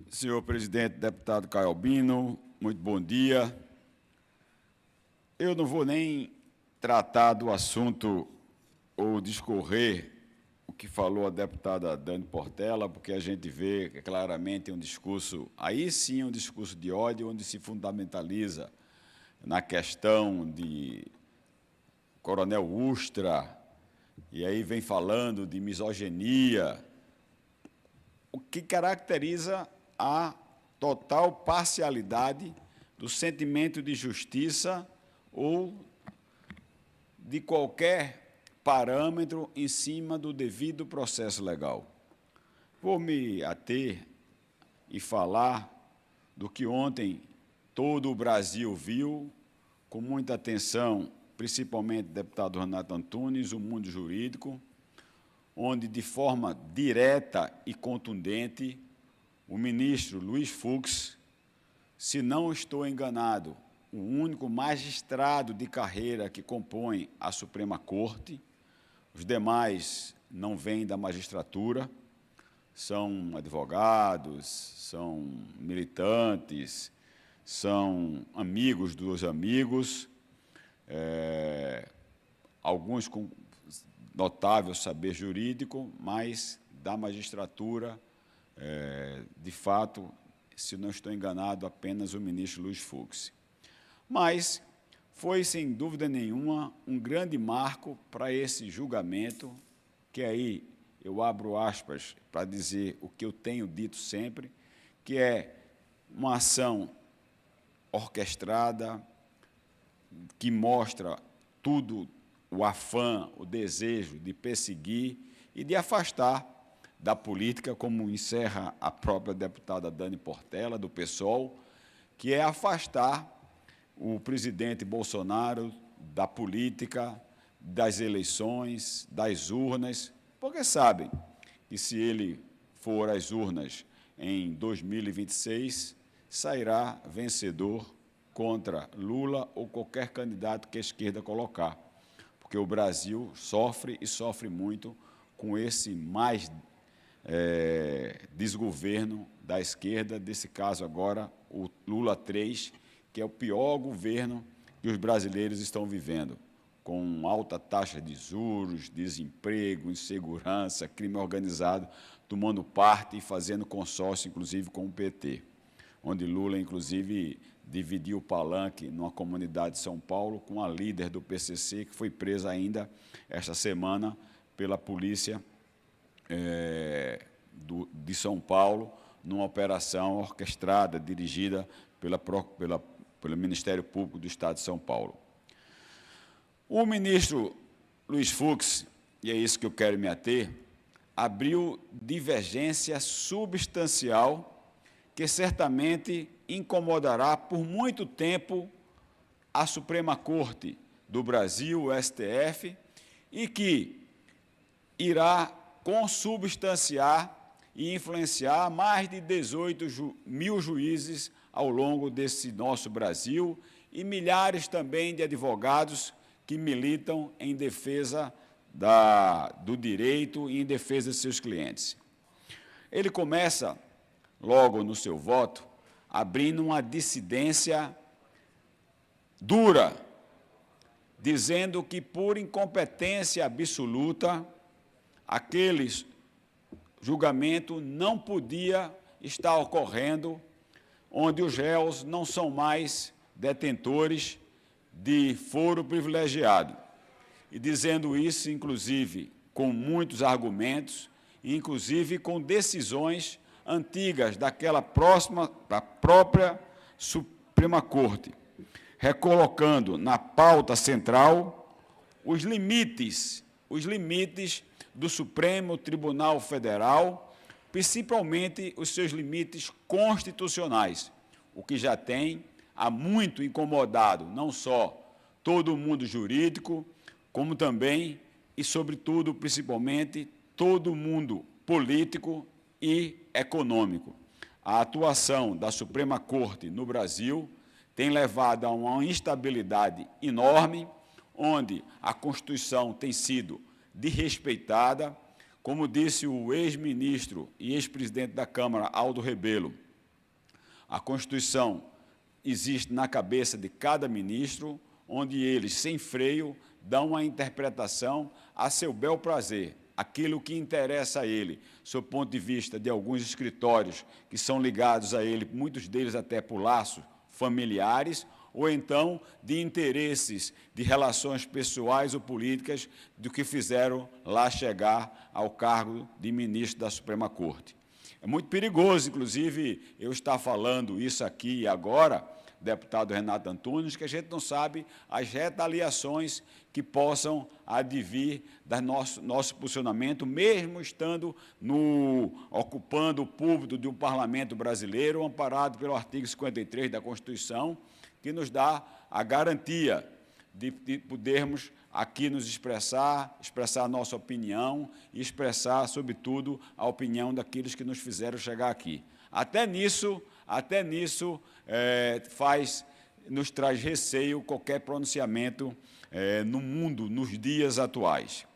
Senhor presidente, deputado Caio Albino, muito bom dia. Eu não vou nem tratar do assunto ou discorrer o que falou a deputada Dani Portela, porque a gente vê claramente um discurso, aí sim um discurso de ódio, onde se fundamentaliza na questão de Coronel Ustra, e aí vem falando de misoginia, o que caracteriza a total parcialidade do sentimento de justiça ou de qualquer parâmetro em cima do devido processo legal. Vou me ater e falar do que ontem todo o Brasil viu, com muita atenção, principalmente o deputado Renato Antunes, o mundo jurídico, onde, de forma direta e contundente, o ministro Luiz Fux, se não estou enganado, o único magistrado de carreira que compõe a Suprema Corte, os demais não vêm da magistratura, são advogados, são militantes, são amigos dos amigos, alguns com notável saber jurídico, mas da magistratura, de fato, se não estou enganado, apenas o ministro Luiz Fux. Mas foi, sem dúvida nenhuma, um grande marco para esse julgamento, que aí eu abro aspas para dizer o que eu tenho dito sempre, que é uma ação orquestrada, que mostra tudo, o afã, o desejo de perseguir e de afastar da política, como encerra a própria deputada Dani Portela, do PSOL, que é afastar o presidente Bolsonaro da política, das eleições, das urnas, porque sabem que, se ele for às urnas em 2026, sairá vencedor contra Lula ou qualquer candidato que a esquerda colocar, porque o Brasil sofre e sofre muito com esse desgoverno da esquerda, desse caso agora, o Lula 3, que é o pior governo que os brasileiros estão vivendo, com alta taxa de juros, desemprego, insegurança, crime organizado, tomando parte e fazendo consórcio, inclusive, com o PT, onde Lula, inclusive, dividiu o palanque numa comunidade de São Paulo com a líder do PCC, que foi presa ainda esta semana pela polícia de São Paulo, numa operação orquestrada, dirigida pelo Ministério Público do Estado de São Paulo. O ministro Luiz Fux, e é isso que eu quero me ater, abriu divergência substancial que certamente incomodará por muito tempo a Suprema Corte do Brasil, o STF, e que irá consubstanciar e influenciar mais de 18 mil juízes ao longo desse nosso Brasil e milhares também de advogados que militam em defesa do direito e em defesa de seus clientes. Ele começa, logo no seu voto, abrindo uma dissidência dura, dizendo que, por incompetência absoluta, aquele julgamento não podia estar ocorrendo, onde os réus não são mais detentores de foro privilegiado. E dizendo isso, inclusive, com muitos argumentos, inclusive com decisões antigas da própria Suprema Corte, recolocando na pauta central os limites do Supremo Tribunal Federal, principalmente os seus limites constitucionais, o que já tem há muito incomodado não só todo o mundo jurídico, como também e, sobretudo, principalmente, todo o mundo político e econômico. A atuação da Suprema Corte no Brasil tem levado a uma instabilidade enorme, onde a Constituição tem sido desrespeitada, Como disse o ex-ministro e ex-presidente da Câmara, Aldo Rebelo, a Constituição existe na cabeça de cada ministro, onde eles, sem freio, dão uma interpretação a seu bel prazer, aquilo que interessa a ele, sob o ponto de vista de alguns escritórios que são ligados a ele, muitos deles até por laços familiares, ou então de interesses de relações pessoais ou políticas do que fizeram lá chegar ao cargo de ministro da Suprema Corte. É muito perigoso, inclusive, eu estar falando isso aqui agora, deputado Renato Antunes, que a gente não sabe as retaliações que possam advir do nosso posicionamento, mesmo estando ocupando o púlpito de um parlamento brasileiro, amparado pelo artigo 53 da Constituição, que nos dá a garantia de podermos aqui nos expressar a nossa opinião e expressar, sobretudo, a opinião daqueles que nos fizeram chegar aqui. Até nisso nos traz receio qualquer pronunciamento no mundo, nos dias atuais.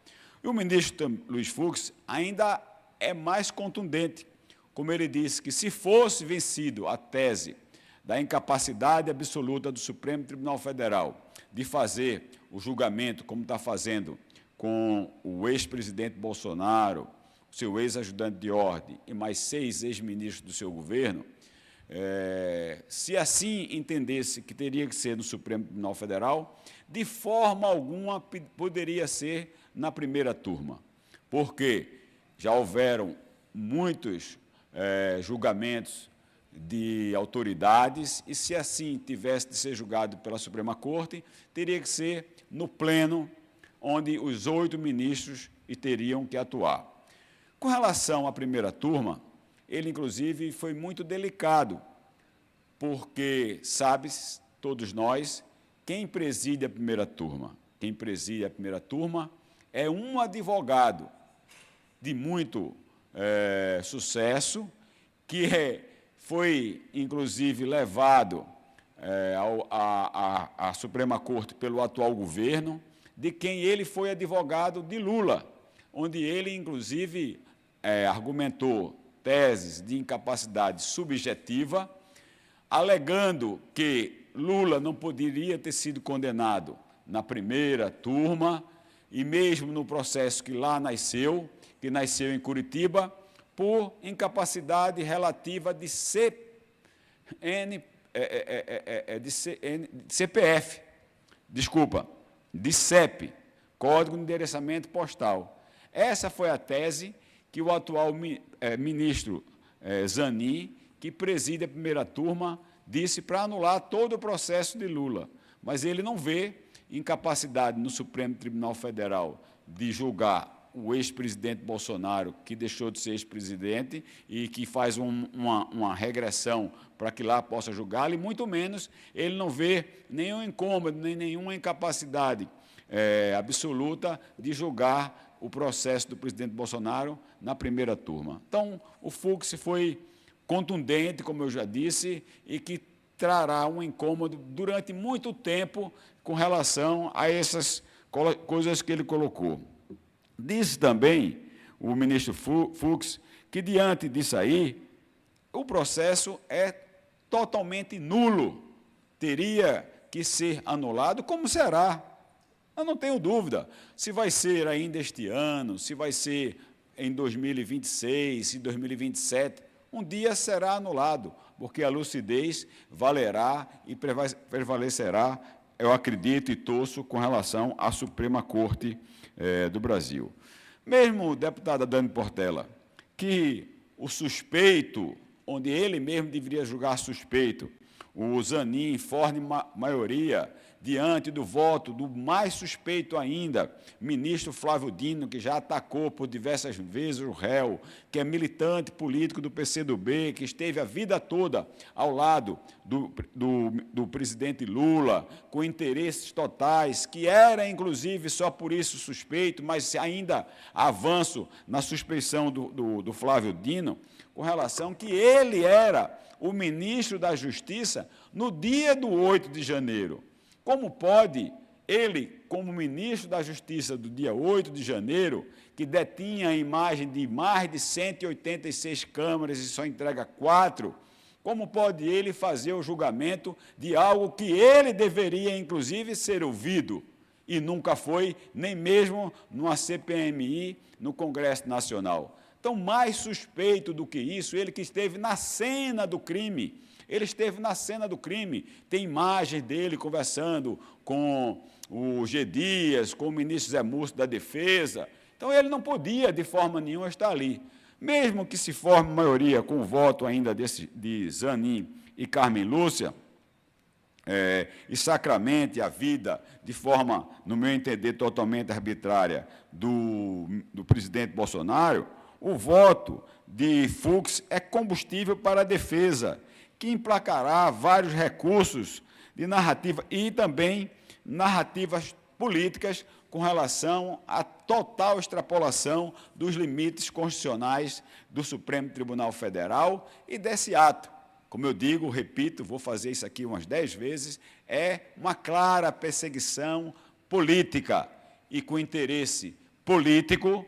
E o ministro Luiz Fux ainda é mais contundente, como ele disse que, se fosse vencido a tese da incapacidade absoluta do Supremo Tribunal Federal de fazer o julgamento, como está fazendo com o ex-presidente Bolsonaro, seu ex-ajudante de ordem e mais 6 ex-ministros do seu governo, se assim entendesse que teria que ser no Supremo Tribunal Federal, de forma alguma poderia ser na primeira turma, porque já houveram muitos julgamentos de autoridades, e se assim tivesse de ser julgado pela Suprema Corte, teria que ser no pleno, onde os 8 ministros teriam que atuar. Com relação à primeira turma, ele, inclusive, foi muito delicado, porque, sabe, todos nós, quem preside a primeira turma? Quem preside a primeira turma é um advogado de muito sucesso, que foi, inclusive, levado à Suprema Corte pelo atual governo, de quem ele foi advogado de Lula, onde ele, inclusive, argumentou teses de incapacidade subjetiva, alegando que Lula não poderia ter sido condenado na primeira turma, e mesmo no processo que lá nasceu, que nasceu em Curitiba, por incapacidade relativa de CPF, de CEP, Código de Endereçamento Postal. Essa foi a tese que o atual ministro Zanin, que preside a primeira turma, disse para anular todo o processo de Lula. Mas ele não vê incapacidade no Supremo Tribunal Federal de julgar o ex-presidente Bolsonaro, que deixou de ser ex-presidente e que faz uma regressão para que lá possa julgá-lo, e muito menos ele não vê nenhum incômodo, nem nenhuma incapacidade absoluta de julgar o processo do presidente Bolsonaro na primeira turma. Então, o Fux foi contundente, como eu já disse, e que trará um incômodo durante muito tempo com relação a essas coisas que ele colocou. Disse também o ministro Fux que, diante disso aí, o processo é totalmente nulo, teria que ser anulado, como será? Eu não tenho dúvida se vai ser ainda este ano, se vai ser em 2026, em 2027, um dia será anulado, porque a lucidez valerá e prevalecerá, eu acredito e torço, com relação à Suprema Corte do Brasil. Mesmo, deputada Dani Portela, que o suspeito, onde ele mesmo deveria julgar suspeito, o Zanin, em forte maioria, diante do voto do mais suspeito ainda, ministro Flávio Dino, que já atacou por diversas vezes o réu, que é militante político do PCdoB, que esteve a vida toda ao lado do presidente Lula, com interesses totais, que era, inclusive, só por isso suspeito, mas ainda avanço na suspeição do Flávio Dino, com relação que ele era o ministro da Justiça no dia do 8 de janeiro. Como pode ele, como ministro da Justiça do dia 8 de janeiro, que detinha a imagem de mais de 186 câmaras e só entrega 4, como pode ele fazer o julgamento de algo que ele deveria, inclusive, ser ouvido, e nunca foi, nem mesmo numa CPMI no Congresso Nacional? Então, mais suspeito do que isso, ele que esteve na cena do crime. Ele esteve na cena do crime. Tem imagens dele conversando com o G. Dias, com o ministro Zé Múcio da Defesa. Então, ele não podia, de forma nenhuma, estar ali. Mesmo que se forme maioria com o voto ainda de Zanin e Carmen Lúcia, e sacramente a vida de forma, no meu entender, totalmente arbitrária do presidente Bolsonaro, o voto de Fux é combustível para a defesa, que emplacará vários recursos de narrativa e também narrativas políticas com relação à total extrapolação dos limites constitucionais do Supremo Tribunal Federal e desse ato. Como eu digo, repito, vou fazer isso aqui umas 10 vezes, é uma clara perseguição política e com interesse político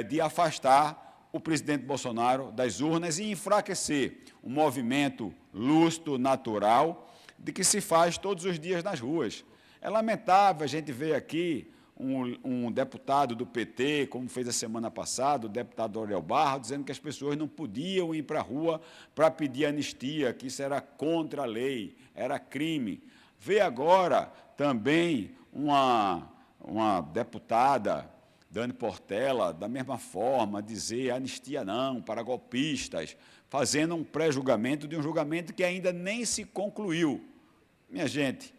de afastar o presidente Bolsonaro das urnas e enfraquecer um movimento lúcido, natural, de que se faz todos os dias nas ruas. É lamentável a gente ver aqui um deputado do PT, como fez a semana passada, o deputado Aurel Barra, dizendo que as pessoas não podiam ir para a rua para pedir anistia, que isso era contra a lei, era crime. Vê agora também uma deputada, Dani Portela, da mesma forma, dizer anistia não para golpistas, fazendo um pré-julgamento de um julgamento que ainda nem se concluiu. Minha gente,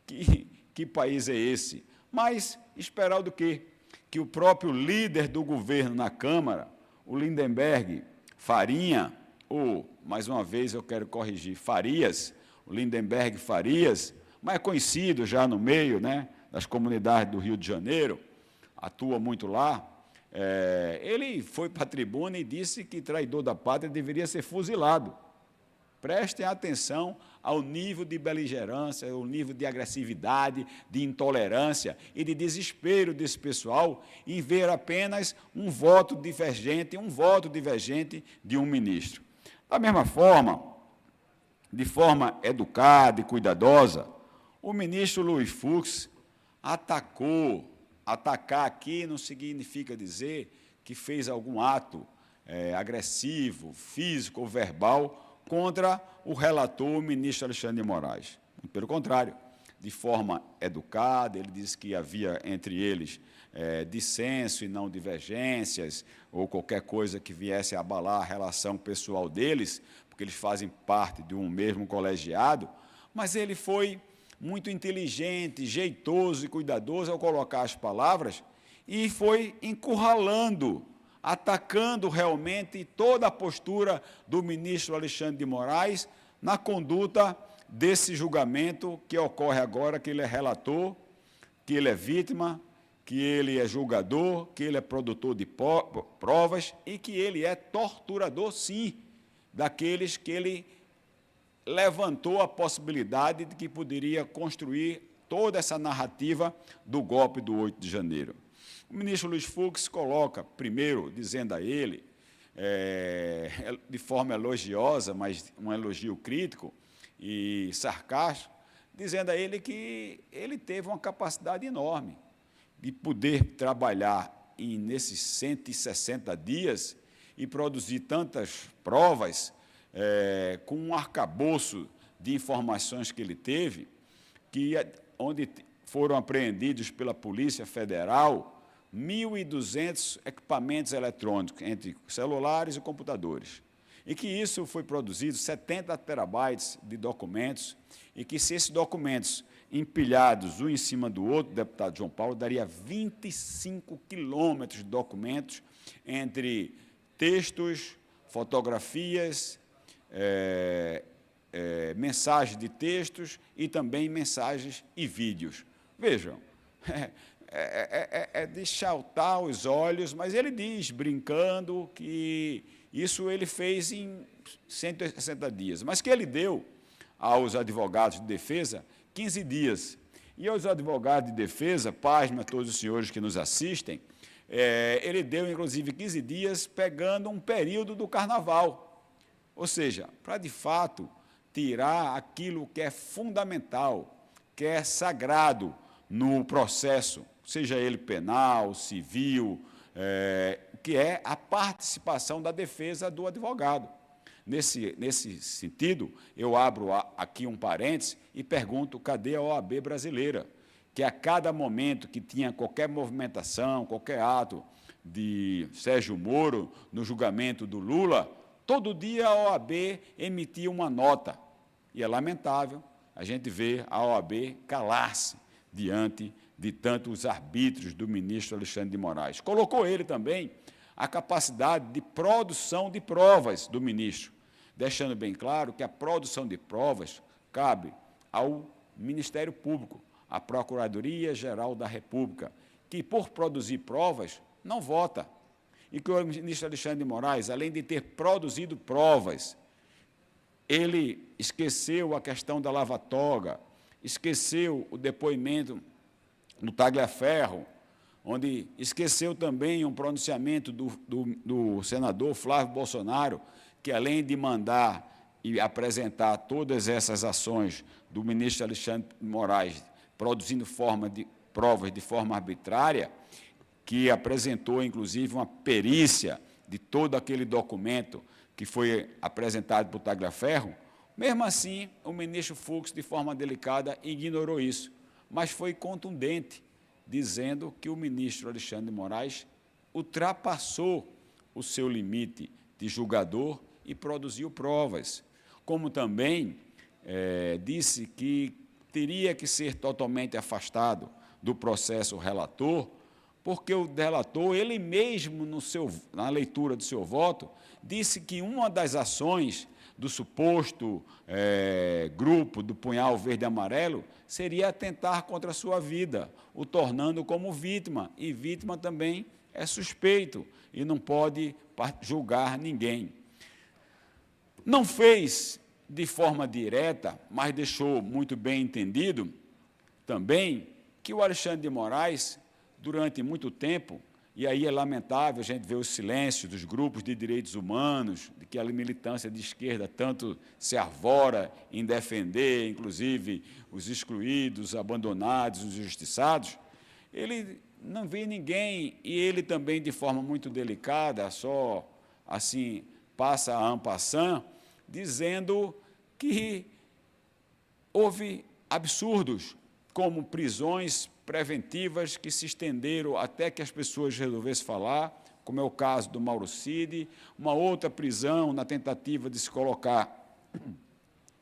que país é esse? Mas esperar do quê? Que o próprio líder do governo na Câmara, o Lindenberg Farinha, ou, mais uma vez eu quero corrigir, Farias, o Lindenberg Farias, mais conhecido já no meio, né, das comunidades do Rio de Janeiro, atua muito lá, ele foi para a tribuna e disse que traidor da pátria deveria ser fuzilado. Prestem atenção ao nível de beligerância, ao nível de agressividade, de intolerância e de desespero desse pessoal em ver apenas um voto divergente de um ministro. Da mesma forma, de forma educada e cuidadosa, o ministro Luiz Fux atacar aqui não significa dizer que fez algum ato agressivo, físico ou verbal contra o relator, o ministro Alexandre de Moraes. Pelo contrário, de forma educada, ele disse que havia entre eles dissenso e não divergências, ou qualquer coisa que viesse a abalar a relação pessoal deles, porque eles fazem parte de um mesmo colegiado, mas ele foi muito inteligente, jeitoso e cuidadoso ao colocar as palavras e foi encurralando, atacando realmente toda a postura do ministro Alexandre de Moraes na conduta desse julgamento que ocorre agora, que ele é relator, que ele é vítima, que ele é julgador, que ele é produtor de provas e que ele é torturador, sim, daqueles que ele levantou a possibilidade de que poderia construir toda essa narrativa do golpe do 8 de janeiro. O ministro Luiz Fux coloca, primeiro, dizendo a ele, de forma elogiosa, mas um elogio crítico e sarcástico, dizendo a ele que ele teve uma capacidade enorme de poder trabalhar nesses 160 dias e produzir tantas provas, com um arcabouço de informações que ele teve, onde foram apreendidos pela Polícia Federal 1.200 equipamentos eletrônicos, entre celulares e computadores, e que isso foi produzido 70 terabytes de documentos, e que se esses documentos empilhados um em cima do outro, deputado João Paulo, daria 25 quilômetros de documentos entre textos, fotografias, mensagens de textos e também mensagens e vídeos. Vejam, de saltar os olhos, mas ele diz, brincando, que isso ele fez em 160 dias, mas que ele deu aos advogados de defesa 15 dias. E aos advogados de defesa, pasme a todos os senhores que nos assistem, ele deu, inclusive, 15 dias pegando um período do Carnaval. Ou seja, para, de fato, tirar aquilo que é fundamental, que é sagrado no processo, seja ele penal, civil, que é a participação da defesa do advogado. Nesse sentido, eu abro aqui um parêntese e pergunto, cadê a OAB brasileira? Que a cada momento que tinha qualquer movimentação, qualquer ato de Sérgio Moro no julgamento do Lula, todo dia a OAB emitia uma nota. E é lamentável a gente ver a OAB calar-se diante de tantos arbítrios do ministro Alexandre de Moraes. Colocou ele também a capacidade de produção de provas do ministro, deixando bem claro que a produção de provas cabe ao Ministério Público, à Procuradoria-Geral da República, que, por produzir provas, não vota. E que o ministro Alexandre de Moraes, além de ter produzido provas, ele esqueceu a questão da lava-toga, esqueceu o depoimento do Tagliaferro, onde esqueceu também um pronunciamento do senador Flávio Bolsonaro, que, além de mandar e apresentar todas essas ações do ministro Alexandre de Moraes, produzindo provas de forma arbitrária, que apresentou, inclusive, uma perícia de todo aquele documento que foi apresentado por Tagliaferro, mesmo assim, o ministro Fux, de forma delicada, ignorou isso, mas foi contundente, dizendo que o ministro Alexandre de Moraes ultrapassou o seu limite de julgador e produziu provas, como também disse que teria que ser totalmente afastado do processo relator, porque o relator, ele mesmo, na leitura do seu voto, disse que uma das ações do suposto grupo do Punhal Verde e Amarelo seria atentar contra a sua vida, o tornando como vítima, e vítima também é suspeito e não pode julgar ninguém. Não fez de forma direta, mas deixou muito bem entendido também que o Alexandre de Moraes, durante muito tempo, e aí é lamentável a gente ver o silêncio dos grupos de direitos humanos, de que a militância de esquerda tanto se arvora em defender, inclusive, os excluídos, abandonados, os injustiçados, ele não vê ninguém, e ele também, de forma muito delicada, só assim, passa en passant, dizendo que houve absurdos, como prisões preventivas que se estenderam até que as pessoas resolvessem falar, como é o caso do Mauro Cid, uma outra prisão na tentativa de se colocar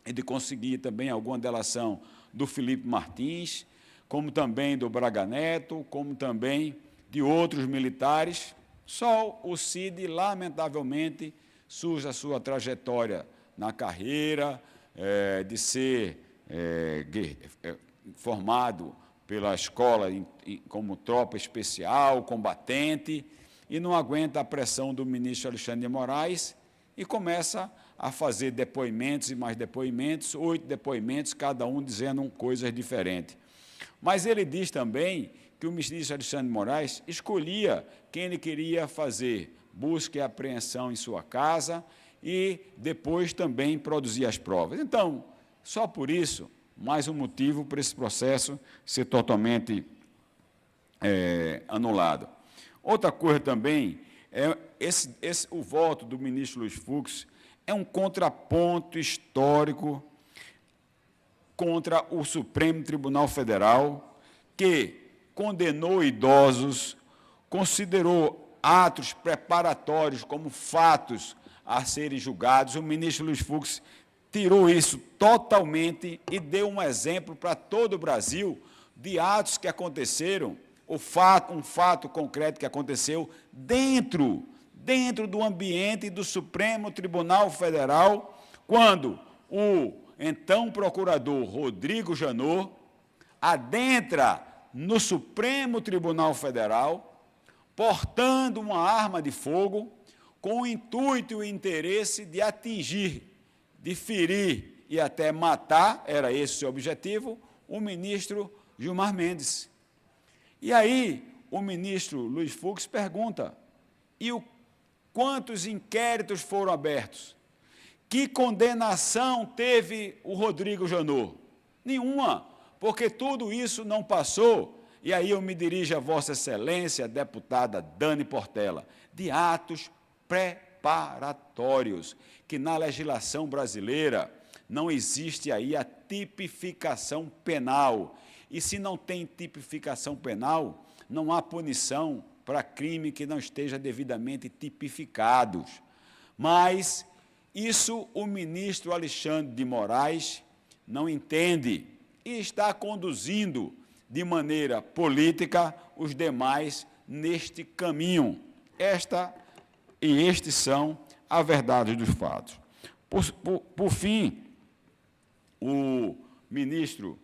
e de conseguir também alguma delação do Felipe Martins, como também do Braga Neto, como também de outros militares. Só o Cid, lamentavelmente, surge a sua trajetória na carreira, de ser formado pela escola como tropa especial, combatente, e não aguenta a pressão do ministro Alexandre de Moraes e começa a fazer depoimentos e mais depoimentos, 8 depoimentos, cada um dizendo coisas diferentes. Mas ele diz também que o ministro Alexandre de Moraes escolhia quem ele queria fazer busca e apreensão em sua casa e depois também produzir as provas. Então, só por isso, mais um motivo para esse processo ser totalmente anulado. Outra coisa também, o voto do ministro Luiz Fux é um contraponto histórico contra o Supremo Tribunal Federal, que condenou idosos, considerou atos preparatórios como fatos a serem julgados. O ministro Luiz Fux tirou isso totalmente e deu um exemplo para todo o Brasil de atos que aconteceram, um fato concreto que aconteceu dentro do ambiente do Supremo Tribunal Federal, quando o então procurador Rodrigo Janot adentra no Supremo Tribunal Federal, portando uma arma de fogo, com o intuito e o interesse de atingir, de ferir e até matar, era esse o seu objetivo, o ministro Gilmar Mendes. E aí, o ministro Luiz Fux pergunta, quantos inquéritos foram abertos? Que condenação teve o Rodrigo Janot? Nenhuma, porque tudo isso não passou, e aí eu me dirijo a Vossa Excelência, deputada Dani Portela, de atos preparatórios, que na legislação brasileira não existe aí a tipificação penal. E se não tem tipificação penal, não há punição para crime que não esteja devidamente tipificados. Mas isso o ministro Alexandre de Moraes não entende e está conduzindo de maneira política os demais neste caminho. Estes são a verdade dos fatos. Por fim, o ministro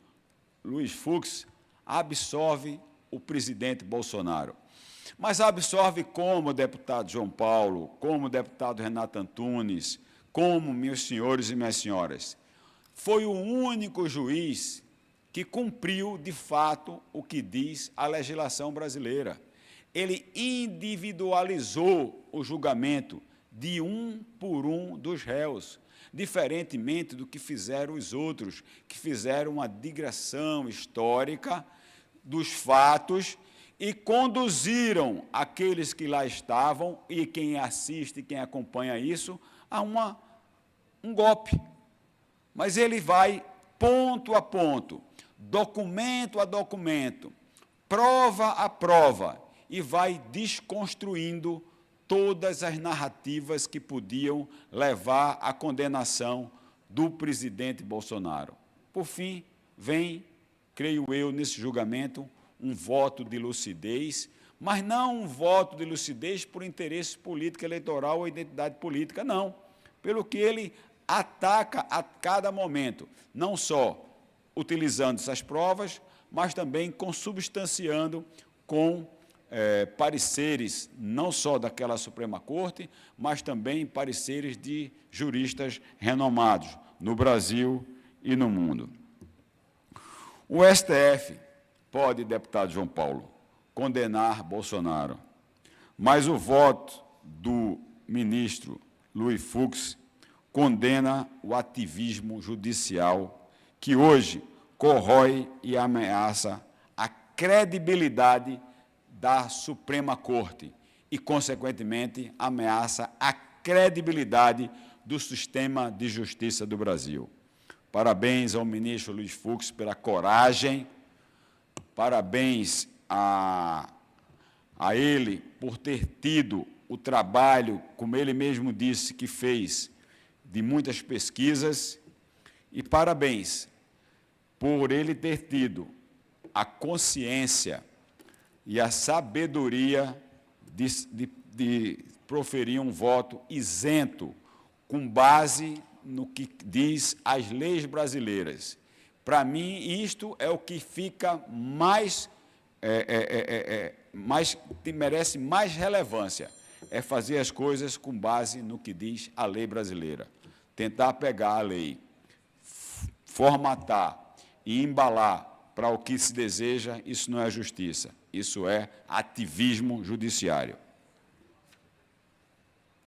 Luiz Fux absolve o presidente Bolsonaro. Mas absorve como o deputado João Paulo, como o deputado Renato Antunes, como, meus senhores e minhas senhoras, foi o único juiz que cumpriu, de fato, o que diz a legislação brasileira. Ele individualizou o julgamento de um por um dos réus, diferentemente do que fizeram os outros, que fizeram uma digressão histórica dos fatos e conduziram aqueles que lá estavam, e quem assiste, quem acompanha isso, a um golpe. Mas ele vai ponto a ponto, documento a documento, prova a prova, e vai desconstruindo todas as narrativas que podiam levar à condenação do presidente Bolsonaro. Por fim, vem, creio eu, nesse julgamento, um voto de lucidez, mas não um voto de lucidez por interesse político, eleitoral ou identidade política, não. Pelo que ele ataca a cada momento, não só utilizando essas provas, mas também consubstanciando com pareceres não só daquela Suprema Corte, mas também pareceres de juristas renomados no Brasil e no mundo. O STF pode, deputado João Paulo, condenar Bolsonaro, mas o voto do ministro Luiz Fux condena o ativismo judicial que hoje corrói e ameaça a credibilidade da Suprema Corte e, consequentemente, ameaça a credibilidade do sistema de justiça do Brasil. Parabéns ao ministro Luiz Fux pela coragem, parabéns a ele por ter tido o trabalho, como ele mesmo disse que fez, de muitas pesquisas, e parabéns por ele ter tido a consciência e a sabedoria de proferir um voto isento, com base no que diz as leis brasileiras. Para mim, isto é o que fica merece mais relevância, é fazer as coisas com base no que diz a lei brasileira. Tentar pegar a lei, formatar e embalar para o que se deseja, isso não é justiça, isso é ativismo judiciário.